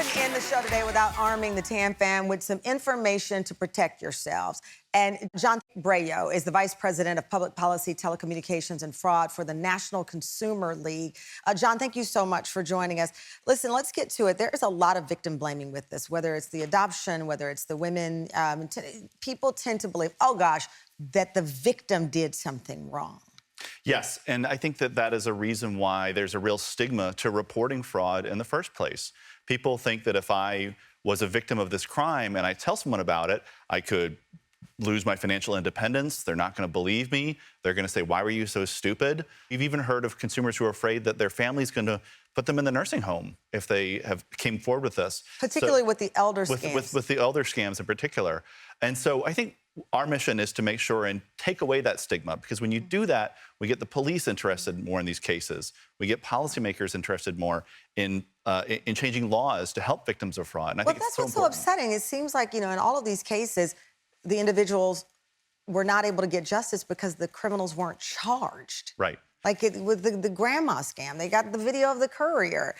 couldn't end the show today without arming the TAM fam with some information to protect yourselves. And John Brayo is the Vice President of Public Policy, Telecommunications, and Fraud for the National Consumer League. John, thank you so much for joining us. Listen, let's get to it. There is a lot of victim blaming with this, whether it's the adoption, whether it's the women. People tend to believe, oh, gosh, that the victim did something wrong. Yes, and I think that that is a reason why there's a real stigma to reporting fraud in the first place. People think that if I was a victim of this crime and I tell someone about it, I could lose my financial independence. They're not going to believe me. They're going to say, why were you so stupid? You've even heard of consumers who are afraid that their family's going to put them in the nursing home if they came forward with this. Particularly with the elder scams. With the elder scams in particular. And so I think our mission is to make sure and take away that stigma, because when you do that, we get the police interested more in these cases. We get policymakers interested more in changing laws to help victims of fraud. And I think that's it's so what's so upsetting. It seems like, in all of these cases, the individuals were not able to get justice because the criminals weren't charged. Right. Like with the grandma scam, they got the video of the courier.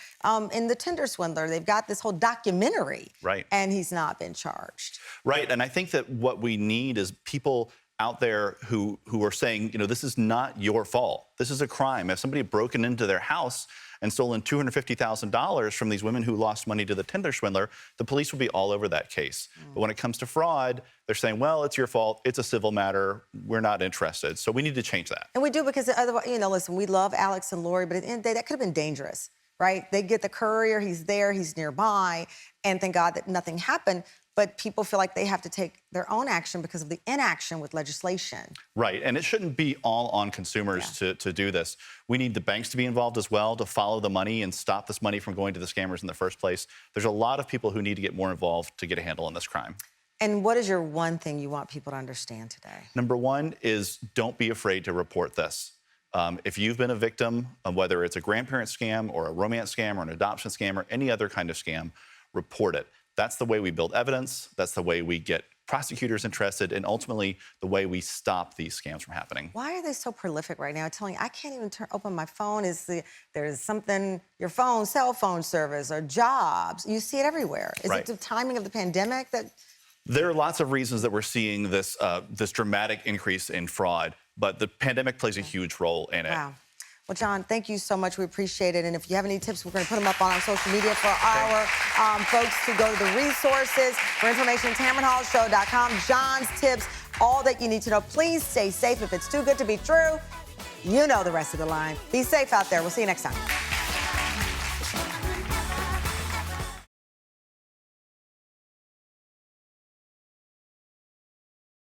In the Tinder swindler, they've got this whole documentary. Right. And he's not been charged. Right, and I think that what we need is people out there who are saying, this is not your fault. This is a crime. If somebody had broken into their house and stolen $250,000 from these women who lost money to the Tinder swindler, the police would be all over that case. But when it comes to fraud, they're saying, well, it's your fault. It's a civil matter. We're not interested. So we need to change that. And we do, because otherwise, listen, we love Alex and Lori, but at the end of the day, that could have been dangerous, right? They get the courier, he's there, he's nearby, and thank God that nothing happened. But people feel like they have to take their own action because of the inaction with legislation. Right, and it shouldn't be all on consumers to do this. We need the banks to be involved as well, to follow the money and stop this money from going to the scammers in the first place. There's a lot of people who need to get more involved to get a handle on this crime. And what is your one thing you want people to understand today? Number one is don't be afraid to report this. If you've been a victim of whether it's a grandparent scam or a romance scam or an adoption scam or any other kind of scam, report it. That's the way we build evidence. That's the way we get prosecutors interested, and ultimately the way we stop these scams from happening. Why are they so prolific right now? I'm telling you, I can't even open my phone. There's something, your phone, cell phone service, or jobs. You see it everywhere. Is it the timing of the pandemic that? There are lots of reasons that we're seeing this dramatic increase in fraud, but the pandemic plays a huge role in it. Wow. Well, John, thank you so much. We appreciate it. And if you have any tips, we're going to put them up on our social media for our folks to go to the resources. For information, TamronHallShow.com. John's tips, all that you need to know. Please stay safe. If it's too good to be true, you know the rest of the line. Be safe out there. We'll see you next time.